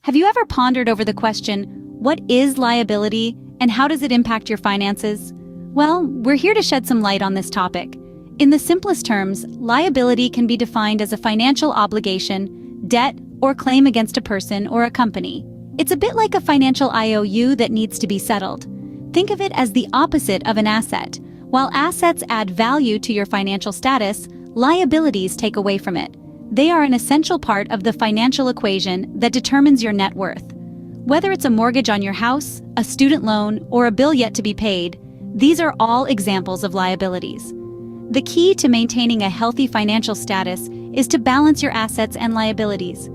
Have you ever pondered over the question, what is liability and how does it impact your finances? Well, we're here to shed some light on this topic. In the simplest terms, liability can be defined as a financial obligation, debt, or claim against a person or a company. It's a bit like a financial IOU that needs to be settled. Think of it as the opposite of an asset. While assets add value to your financial status, liabilities take away from it. They are an essential part of the financial equation that determines your net worth. Whether it's a mortgage on your house, a student loan, or a bill yet to be paid, these are all examples of liabilities. The key to maintaining a healthy financial status is to balance your assets and liabilities.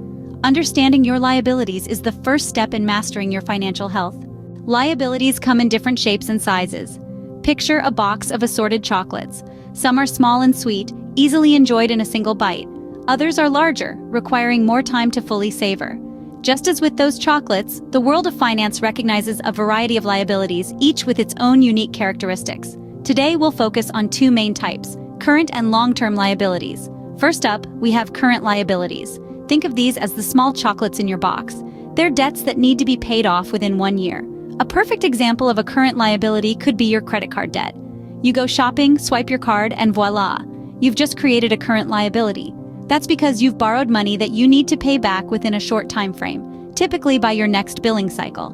Understanding your liabilities is the first step in mastering your financial health. Liabilities come in different shapes and sizes. Picture a box of assorted chocolates. Some are small and sweet, easily enjoyed in a single bite. Others are larger, requiring more time to fully savor. Just as with those chocolates, the world of finance recognizes a variety of liabilities, each with its own unique characteristics. Today, we'll focus on two main types: current and long-term liabilities. First up, we have current liabilities. Think of these as the small chocolates in your box. They're debts that need to be paid off within 1 year. A perfect example of a current liability could be your credit card debt. You go shopping, swipe your card, and voila, you've just created a current liability. That's because you've borrowed money that you need to pay back within a short time frame, typically by your next billing cycle.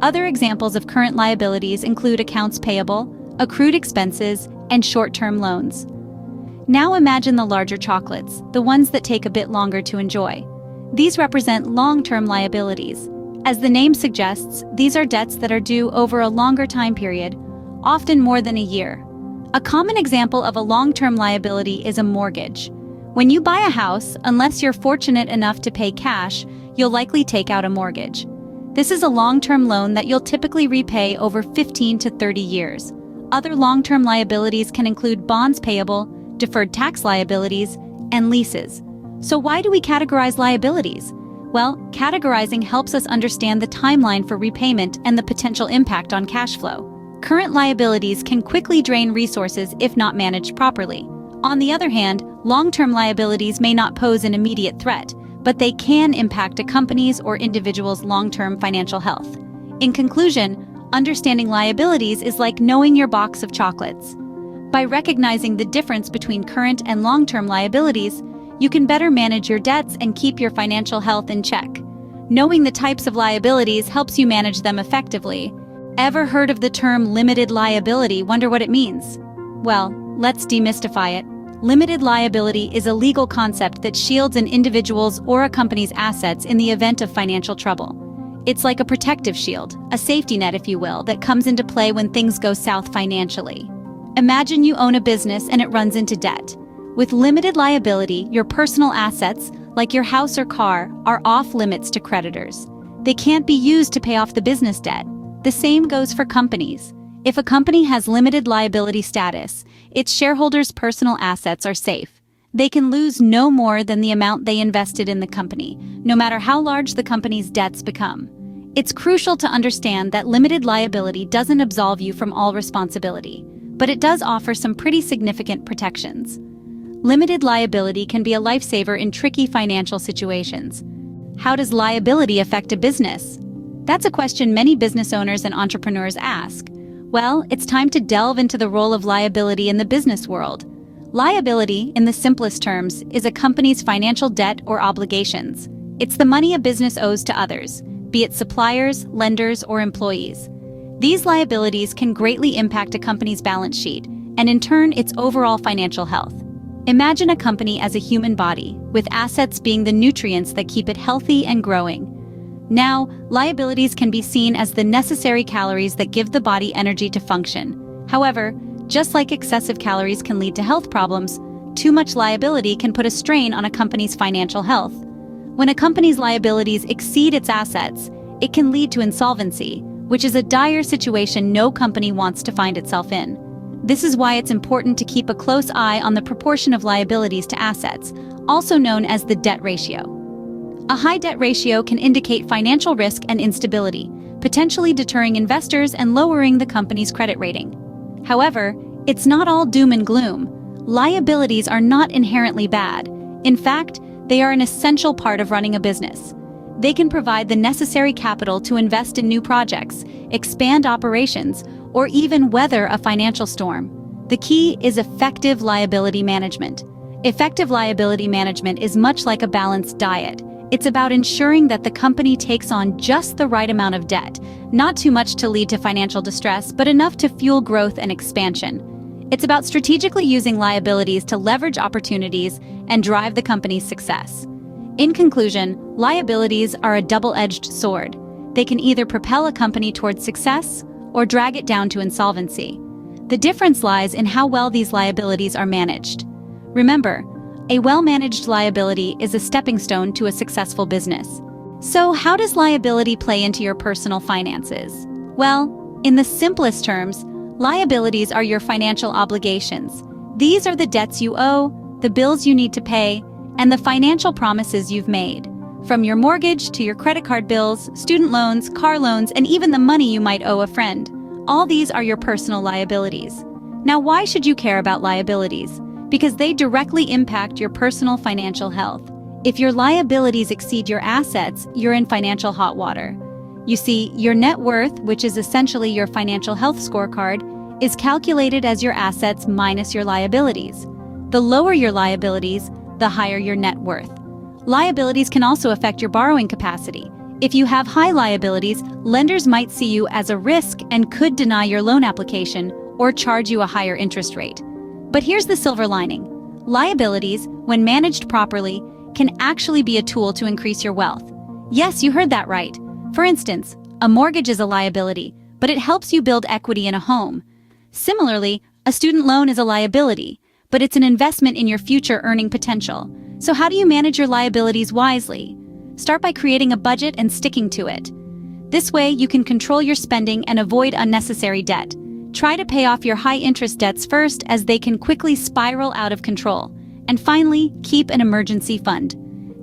Other examples of current liabilities include accounts payable, accrued expenses, and short-term loans. Now imagine the larger chocolates, the ones that take a bit longer to enjoy. These represent long-term liabilities. As the name suggests, these are debts that are due over a longer time period, often more than a year. A common example of a long-term liability is a mortgage. When you buy a house, unless you're fortunate enough to pay cash, you'll likely take out a mortgage. This is a long-term loan that you'll typically repay over 15 to 30 years. Other long-term liabilities can include bonds payable, deferred tax liabilities, and leases. So why do we categorize liabilities? Well, categorizing helps us understand the timeline for repayment and the potential impact on cash flow. Current liabilities can quickly drain resources if not managed properly. On the other hand, long-term liabilities may not pose an immediate threat, but they can impact a company's or individual's long-term financial health. In conclusion, understanding liabilities is like knowing your box of chocolates. By recognizing the difference between current and long-term liabilities, you can better manage your debts and keep your financial health in check. Knowing the types of liabilities helps you manage them effectively. Ever heard of the term limited liability? Wonder what it means? Well, let's demystify it. Limited liability is a legal concept that shields an individual's or a company's assets in the event of financial trouble. It's like a protective shield, a safety net if you will, that comes into play when things go south financially. Imagine you own a business and it runs into debt. With limited liability, your personal assets, like your house or car, are off limits to creditors. They can't be used to pay off the business debt. The same goes for companies. If a company has limited liability status, its shareholders' personal assets are safe. They can lose no more than the amount they invested in the company, no matter how large the company's debts become. It's crucial to understand that limited liability doesn't absolve you from all responsibility, but it does offer some pretty significant protections. Limited liability can be a lifesaver in tricky financial situations. How does liability affect a business? That's a question many business owners and entrepreneurs ask. Well, it's time to delve into the role of liability in the business world. Liability, in the simplest terms, is a company's financial debt or obligations. It's the money a business owes to others, be it suppliers, lenders, or employees. These liabilities can greatly impact a company's balance sheet, and in turn, its overall financial health. Imagine a company as a human body, with assets being the nutrients that keep it healthy and growing. Now, liabilities can be seen as the necessary calories that give the body energy to function. However, just like excessive calories can lead to health problems, too much liability can put a strain on a company's financial health. When a company's liabilities exceed its assets, it can lead to insolvency, which is a dire situation no company wants to find itself in. This is why it's important to keep a close eye on the proportion of liabilities to assets, also known as the debt ratio. A high debt ratio can indicate financial risk and instability, potentially deterring investors and lowering the company's credit rating. However, it's not all doom and gloom. Liabilities are not inherently bad. In fact, they are an essential part of running a business. They can provide the necessary capital to invest in new projects, expand operations, or even weather a financial storm. The key is effective liability management. Effective liability management is much like a balanced diet. It's about ensuring that the company takes on just the right amount of debt, not too much to lead to financial distress, but enough to fuel growth and expansion. It's about strategically using liabilities to leverage opportunities and drive the company's success. In conclusion, liabilities are a double-edged sword. They can either propel a company towards success or drag it down to insolvency. The difference lies in how well these liabilities are managed. Remember, a well-managed liability is a stepping stone to a successful business. So how does liability play into your personal finances? Well, in the simplest terms, liabilities are your financial obligations. These are the debts you owe, the bills you need to pay, and the financial promises you've made. From your mortgage to your credit card bills, student loans, car loans, and even the money you might owe a friend. All these are your personal liabilities. Now, why should you care about liabilities? Because they directly impact your personal financial health. If your liabilities exceed your assets, you're in financial hot water. You see, your net worth, which is essentially your financial health scorecard, is calculated as your assets minus your liabilities. The lower your liabilities, the higher your net worth. Liabilities can also affect your borrowing capacity. If you have high liabilities, lenders might see you as a risk and could deny your loan application or charge you a higher interest rate. But here's the silver lining. Liabilities, when managed properly, can actually be a tool to increase your wealth. Yes, you heard that right. For instance, a mortgage is a liability, but it helps you build equity in a home. Similarly, a student loan is a liability, but it's an investment in your future earning potential. So how do you manage your liabilities wisely? Start by creating a budget and sticking to it. This way, you can control your spending and avoid unnecessary debt. Try to pay off your high-interest debts first, as they can quickly spiral out of control. And finally, keep an emergency fund.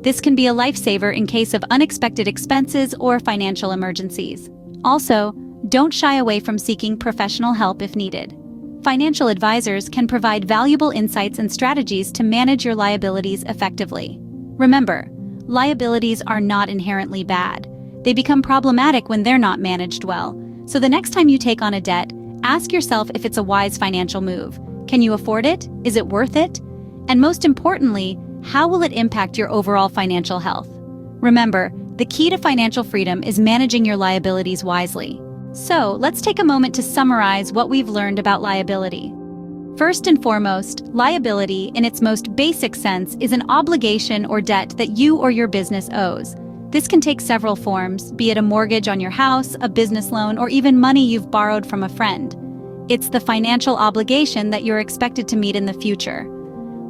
This can be a lifesaver in case of unexpected expenses or financial emergencies. Also, don't shy away from seeking professional help if needed. Financial advisors can provide valuable insights and strategies to manage your liabilities effectively. Remember, liabilities are not inherently bad. They become problematic when they're not managed well. So the next time you take on a debt, ask yourself if it's a wise financial move. Can you afford it? Is it worth it? And most importantly, how will it impact your overall financial health? Remember, the key to financial freedom is managing your liabilities wisely. So, let's take a moment to summarize what we've learned about liability. First and foremost, liability, in its most basic sense, is an obligation or debt that you or your business owes. This can take several forms, be it a mortgage on your house, a business loan, or even money you've borrowed from a friend. It's the financial obligation that you're expected to meet in the future.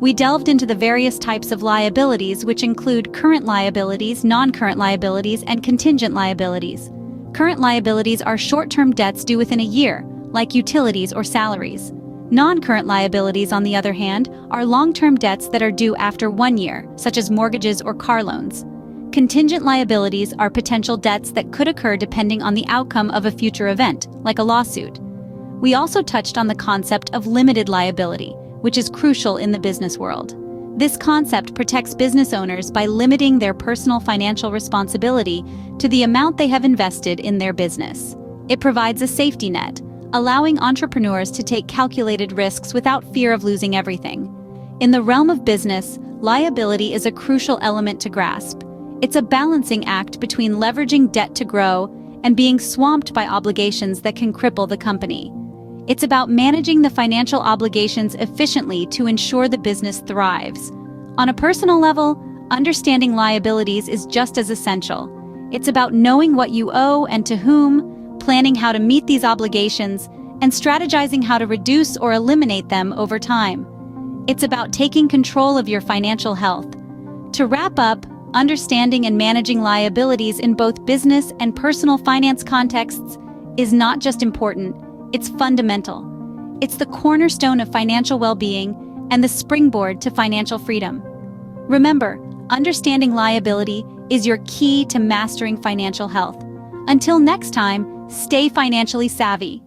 We delved into the various types of liabilities, which include current liabilities, non-current liabilities, and contingent liabilities. Current liabilities are short-term debts due within a year, like utilities or salaries. Non-current liabilities, on the other hand, are long-term debts that are due after 1 year, such as mortgages or car loans. Contingent liabilities are potential debts that could occur depending on the outcome of a future event, like a lawsuit. We also touched on the concept of limited liability, which is crucial in the business world. This concept protects business owners by limiting their personal financial responsibility to the amount they have invested in their business. It provides a safety net, allowing entrepreneurs to take calculated risks without fear of losing everything. In the realm of business, liability is a crucial element to grasp. It's a balancing act between leveraging debt to grow and being swamped by obligations that can cripple the company. It's about managing the financial obligations efficiently to ensure the business thrives. On a personal level, understanding liabilities is just as essential. It's about knowing what you owe and to whom, planning how to meet these obligations, and strategizing how to reduce or eliminate them over time. It's about taking control of your financial health. To wrap up, understanding and managing liabilities in both business and personal finance contexts is not just important, it's fundamental. It's the cornerstone of financial well-being and the springboard to financial freedom. Remember, understanding liability is your key to mastering financial health. Until next time, stay financially savvy.